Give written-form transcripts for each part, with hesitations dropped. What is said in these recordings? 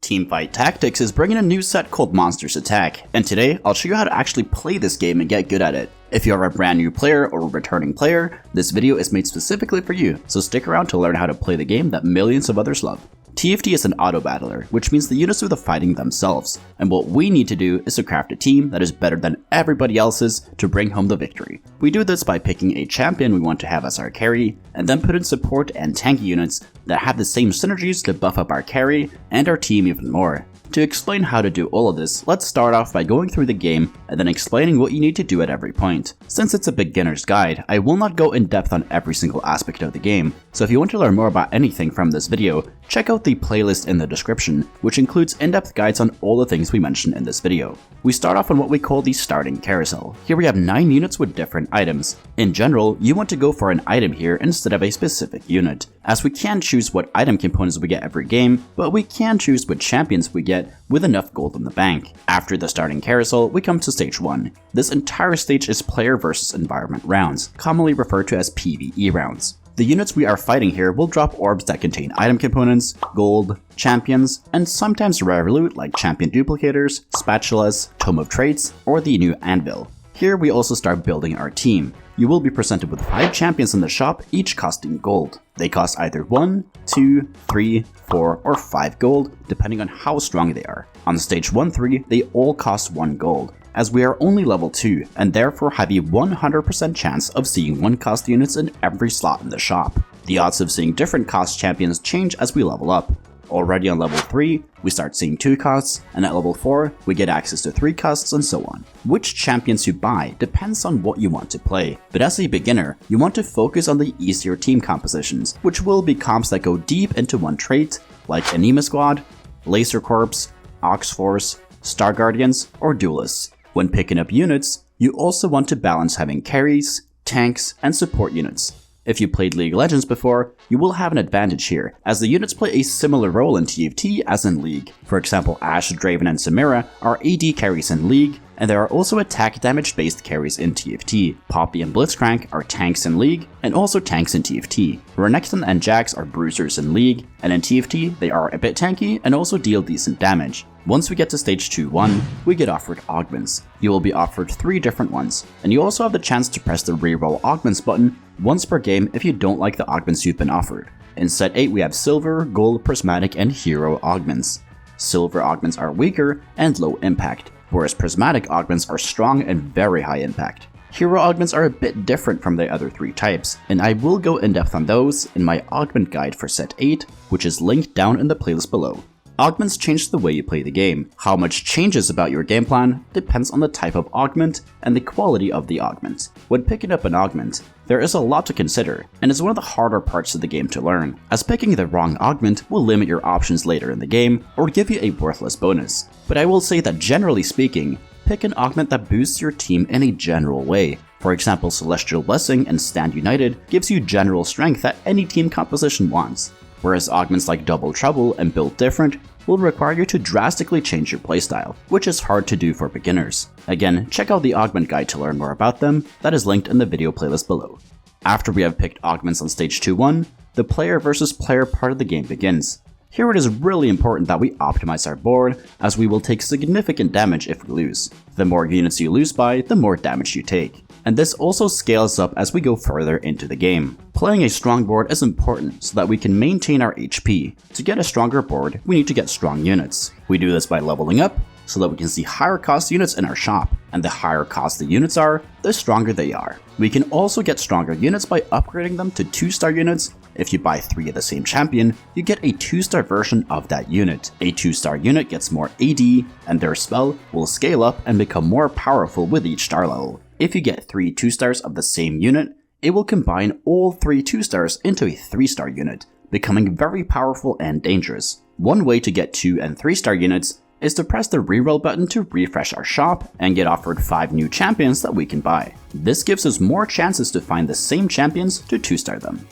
Teamfight Tactics is bringing a new set called Monsters Attack, and today I'll show you how to actually play this game and get good at it. If you are a brand new player or a returning player, this video is made specifically for you, so stick around to learn how to play the game that millions of others love. TFT is an auto-battler, which means the units do the fighting themselves, and what we need to do is to craft a team that is better than everybody else's to bring home the victory. We do this by picking a champion we want to have as our carry, and then put in support and tanky units that have the same synergies to buff up our carry and our team even more. To explain how to do all of this, let's start off by going through the game and then explaining what you need to do at every point. Since it's a beginner's guide, I will not go in depth on every single aspect of the game, so if you want to learn more about anything from this video, check out the playlist in the description, which includes in-depth guides on all the things we mentioned in this video. We start off on what we call the starting carousel. Here we have 9 units with different items. In general, you want to go for an item here instead of a specific unit, as we can choose what item components we get every game, but we can choose what champions we get with enough gold in the bank. After the starting carousel, we come to stage 1. This entire stage is player versus environment rounds, commonly referred to as PvE rounds. The units we are fighting here will drop orbs that contain item components, gold, champions, and sometimes rare loot like champion duplicators, spatulas, tome of traits, or the new anvil. Here we also start building our team. You will be presented with 5 champions in the shop, each costing gold. They cost either 1, 2, 3, 4, or 5 gold, depending on how strong they are. On stage 1-3, they all cost 1 gold, as we are only level 2, and therefore have a 100% chance of seeing 1 cost units in every slot in the shop. The odds of seeing different cost champions change as we level up. Already on level 3, we start seeing 2 costs, and at level 4, we get access to 3 costs and so on. Which champions you buy depends on what you want to play, but as a beginner, you want to focus on the easier team compositions, which will be comps that go deep into one trait, like Anima Squad, Laser Corps, Ox Force, Star Guardians, or Duelists. When picking up units, you also want to balance having carries, tanks, and support units. If you played League of Legends before, you will have an advantage here, as the units play a similar role in TFT as in League. For example, Ashe, Draven, and Samira are AD carries in League, and there are also attack damage based carries in TFT. Poppy and Blitzcrank are tanks in League, and also tanks in TFT. Renekton and Jax are bruisers in League, and in TFT they are a bit tanky and also deal decent damage. Once we get to stage 2-1, we get offered Augments. You will be offered 3 different ones, and you also have the chance to press the reroll Augments button once per game if you don't like the Augments you've been offered. In set 8 we have Silver, Gold, Prismatic, and Hero Augments. Silver Augments are weaker and low impact, whereas Prismatic Augments are strong and very high impact. Hero Augments are a bit different from the other 3 types, and I will go in depth on those in my Augment guide for set 8, which is linked down in the playlist below. Augments change the way you play the game. How much changes about your game plan depends on the type of augment and the quality of the augment. When picking up an augment, there is a lot to consider, and it's one of the harder parts of the game to learn, as picking the wrong augment will limit your options later in the game or give you a worthless bonus. But I will say that generally speaking, pick an augment that boosts your team in a general way. For example, Celestial Blessing and Stand United gives you general strength that any team composition wants, whereas augments like Double Trouble and Built Different will require you to drastically change your playstyle, which is hard to do for beginners. Again, check out the augment guide to learn more about them, that is linked in the video playlist below. After we have picked augments on stage 2-1, the player versus player part of the game begins. Here it is really important that we optimize our board, as we will take significant damage if we lose. The more units you lose by, the more damage you take. And this also scales up as we go further into the game. Playing a strong board is important so that we can maintain our HP. To get a stronger board, we need to get strong units. We do this by leveling up, so that we can see higher cost units in our shop, and the higher cost the units are, the stronger they are. We can also get stronger units by upgrading them to 2-star units. If you buy 3 of the same champion, you get a 2-star version of that unit. A 2-star unit gets more AD, and their spell will scale up and become more powerful with each star level. If you get 3 2-stars of the same unit, it will combine all 3 2-stars into a 3-star unit, becoming very powerful and dangerous. One way to get 2 and 3-star units is to press the reroll button to refresh our shop and get offered 5 new champions that we can buy. This gives us more chances to find the same champions to 2-star them.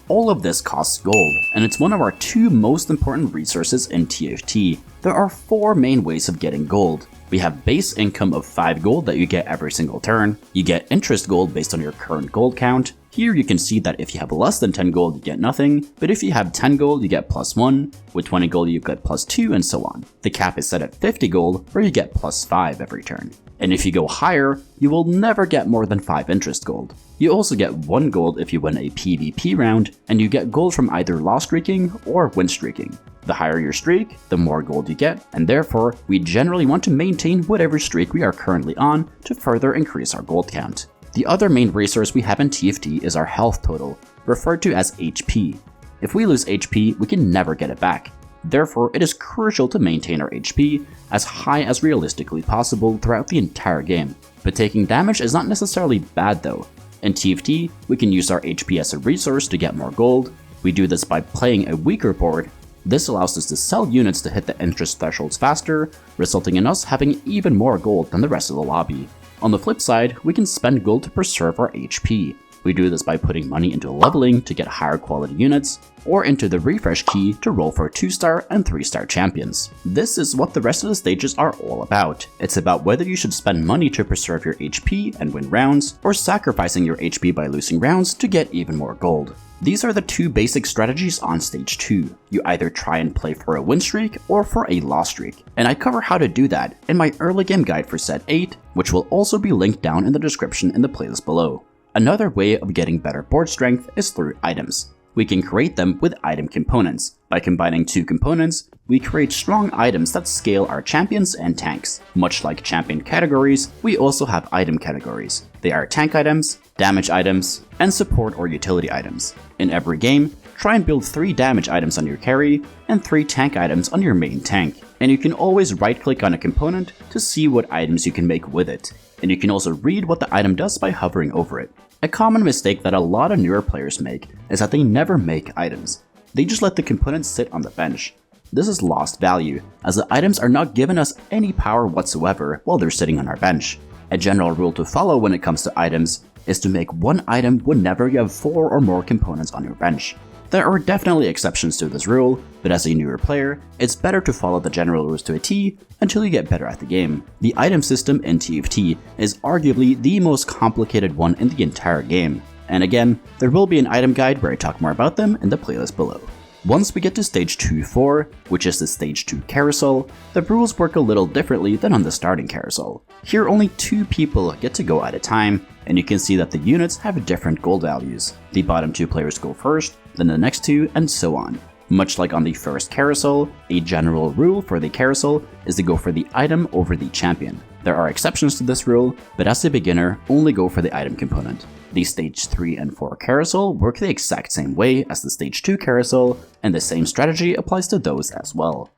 All of this costs gold, and it's one of our 2 most important resources in TFT. There are 4 main ways of getting gold. We have base income of 5 gold that you get every single turn. You get interest gold based on your current gold count. Here you can see that if you have less than 10 gold, you get nothing, but if you have 10 gold, you get +1, with 20 gold you get +2, and so on. The cap is set at 50 gold, where you get +5 every turn. And if you go higher, you will never get more than 5 interest gold. You also get 1 gold if you win a PvP round, and you get gold from either loss streaking or win streaking. The higher your streak, the more gold you get, and therefore, we generally want to maintain whatever streak we are currently on to further increase our gold count. The other main resource we have in TFT is our health total, referred to as HP. If we lose HP, we can never get it back. Therefore, it is crucial to maintain our HP as high as realistically possible throughout the entire game. But taking damage is not necessarily bad though. In TFT, we can use our HP as a resource to get more gold. We do this by playing a weaker board. This allows us to sell units to hit the interest thresholds faster, resulting in us having even more gold than the rest of the lobby. On the flip side, we can spend gold to preserve our HP. We do this by putting money into leveling to get higher quality units, or into the refresh key to roll for 2-star and 3-star champions. This is what the rest of the stages are all about. It's about whether you should spend money to preserve your HP and win rounds, or sacrificing your HP by losing rounds to get even more gold. These are the 2 basic strategies on stage 2. You either try and play for a win streak or for a loss streak, and I cover how to do that in my early game guide for set 8, which will also be linked down in the description in the playlist below. Another way of getting better board strength is through items. We can create them with item components. By combining 2 components, we create strong items that scale our champions and tanks. Much like champion categories, we also have item categories. They are tank items, damage items, and support or utility items. In every game, try and build 3 damage items on your carry and 3 tank items on your main tank. And you can always right-click on a component to see what items you can make with it. And you can also read what the item does by hovering over it. A common mistake that a lot of newer players make is that they never make items. They just let the components sit on the bench. This is lost value, as the items are not giving us any power whatsoever while they're sitting on our bench. A general rule to follow when it comes to items is to make 1 item whenever you have 4 or more components on your bench. There are definitely exceptions to this rule, but as a newer player, it's better to follow the general rules to a T until you get better at the game. The item system in TFT is arguably the most complicated one in the entire game, and again, there will be an item guide where I talk more about them in the playlist below. Once we get to stage 2-4, which is the stage 2 carousel, the rules work a little differently than on the starting carousel. Here only 2 people get to go at a time, and you can see that the units have different gold values. The bottom 2 players go first, then the next 2, and so on. Much like on the first carousel, a general rule for the carousel is to go for the item over the champion. There are exceptions to this rule, but as a beginner, only go for the item component. The stage 3 and 4 carousel work the exact same way as the stage 2 carousel, and the same strategy applies to those as well.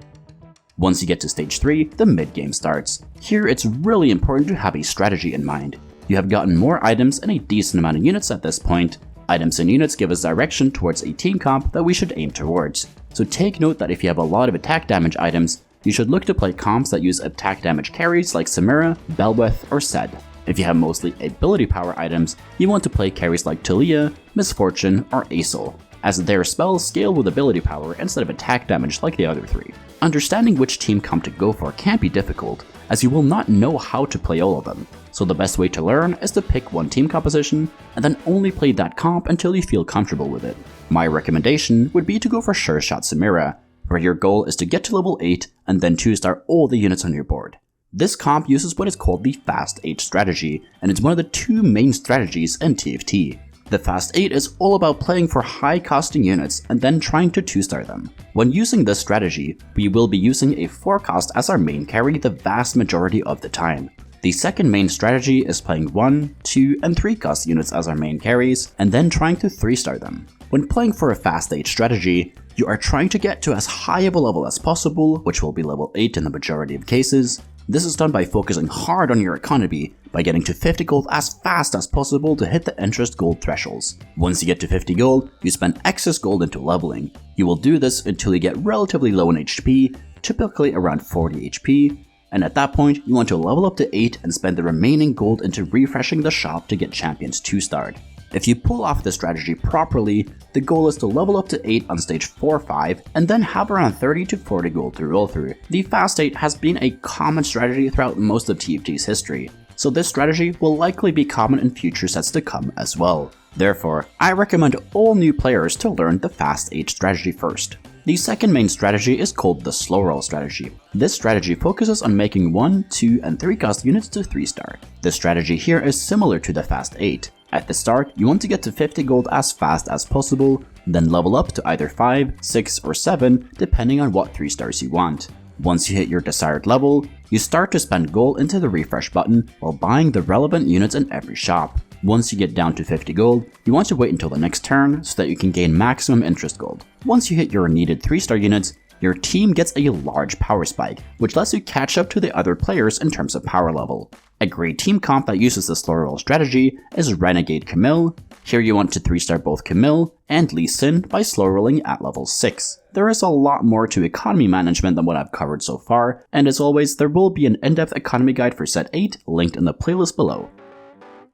Once you get to stage 3, the mid-game starts. Here it's really important to have a strategy in mind. You have gotten more items and a decent amount of units at this point. Items and units give us direction towards a team comp that we should aim towards. So take note that if you have a lot of attack damage items, you should look to play comps that use attack damage carries like Samira, Belweth, or Sed. If you have mostly ability power items, you want to play carries like Talia, Misfortune, or Aesol, as their spells scale with ability power instead of attack damage like the other 3. Understanding which team comp to go for can be difficult, as you will not know how to play all of them. So the best way to learn is to pick one team composition, and then only play that comp until you feel comfortable with it. My recommendation would be to go for Sure Shot Samira, where your goal is to get to level 8 and then 2-star all the units on your board. This comp uses what is called the Fast 8 strategy, and it's one of the 2 main strategies in TFT. The Fast 8 is all about playing for high costing units and then trying to 2-star them. When using this strategy, we will be using a 4 cost as our main carry the vast majority of the time. The second main strategy is playing 1, 2, and 3 cost units as our main carries, and then trying to 3-star them. When playing for a Fast 8 strategy, you are trying to get to as high of a level as possible, which will be level 8 in the majority of cases. This is done by focusing hard on your economy, by getting to 50 gold as fast as possible to hit the interest gold thresholds. Once you get to 50 gold, you spend excess gold into leveling. You will do this until you get relatively low in HP, typically around 40 HP, and at that point, you want to level up to 8 and spend the remaining gold into refreshing the shop to get champions 2-starred. If you pull off this strategy properly, the goal is to level up to 8 on stage 4-5 and then have around 30 to 40 gold to roll through. The fast 8 has been a common strategy throughout most of TFT's history, so this strategy will likely be common in future sets to come as well. Therefore, I recommend all new players to learn the fast 8 strategy first. The second main strategy is called the Slowroll strategy. This strategy focuses on making 1, 2, and 3 cost units to 3-star. The strategy here is similar to the fast 8. At the start, you want to get to 50 gold as fast as possible, then level up to either 5, 6, or 7 depending on what 3 stars you want. Once you hit your desired level, you start to spend gold into the refresh button while buying the relevant units in every shop. Once you get down to 50 gold, you want to wait until the next turn so that you can gain maximum interest gold. Once you hit your needed 3-star units, your team gets a large power spike, which lets you catch up to the other players in terms of power level. A great team comp that uses the Slowroll strategy is Renegade Camille. Here you want to 3-star both Camille and Lee Sin by slow rolling at level 6. There is a lot more to economy management than what I've covered so far, and as always, there will be an in-depth economy guide for set 8 linked in the playlist below.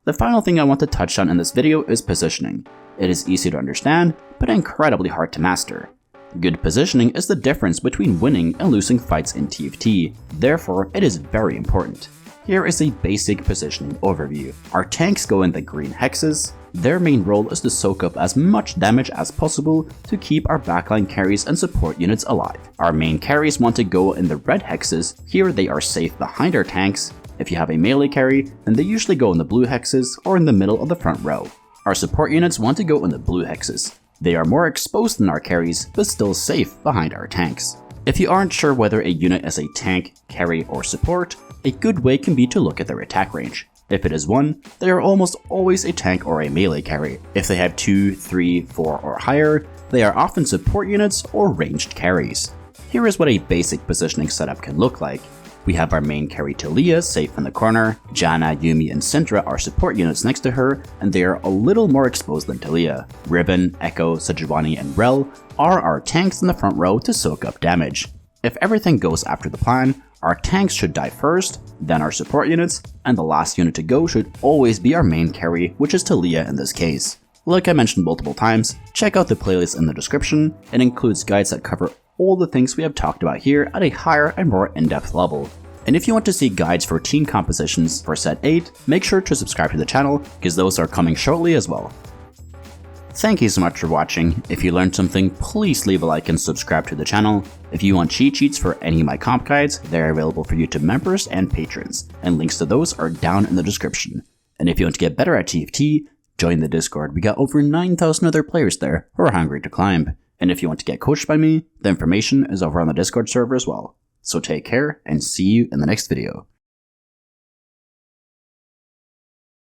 The final thing I want to touch on in this video is positioning. It is easy to understand, but incredibly hard to master. Good positioning is the difference between winning and losing fights in TFT, therefore it is very important. Here is a basic positioning overview. Our tanks go in the green hexes. Their main role is to soak up as much damage as possible to keep our backline carries and support units alive. Our main carries want to go in the red hexes. Here they are safe behind our tanks. If you have a melee carry, then they usually go in the blue hexes or in the middle of the front row. Our support units want to go in the blue hexes. They are more exposed than our carries, but still safe behind our tanks. If you aren't sure whether a unit is a tank, carry, or support, a good way can be to look at their attack range. If it is 1, they are almost always a tank or a melee carry. If they have 2, 3, 4, or higher, they are often support units or ranged carries. Here is what a basic positioning setup can look like. We have our main carry Talia safe in the corner. Janna, Yuumi, and Syndra are support units next to her, and they are a little more exposed than Talia. Ribbon, Echo, Sejuani, and Rel are our tanks in the front row to soak up damage. If everything goes after the plan, our tanks should die first, then our support units, and the last unit to go should always be our main carry, which is Talia in this case. Like I mentioned multiple times, check out the playlist in the description. It includes guides that cover all the things we have talked about here at a higher and more in-depth level. And if you want to see guides for team compositions for set 8, make sure to subscribe to the channel, because those are coming shortly as well. Thank you so much for watching. If you learned something, please leave a like and subscribe to the channel. If you want cheat sheets for any of my comp guides, they're available for you to members and patrons, and links to those are down in the description. And if you want to get better at TFT, join the Discord. We got over 9,000 other players there who are hungry to climb. And if you want to get coached by me, the information is over on the Discord server as well. So take care and see you in the next video.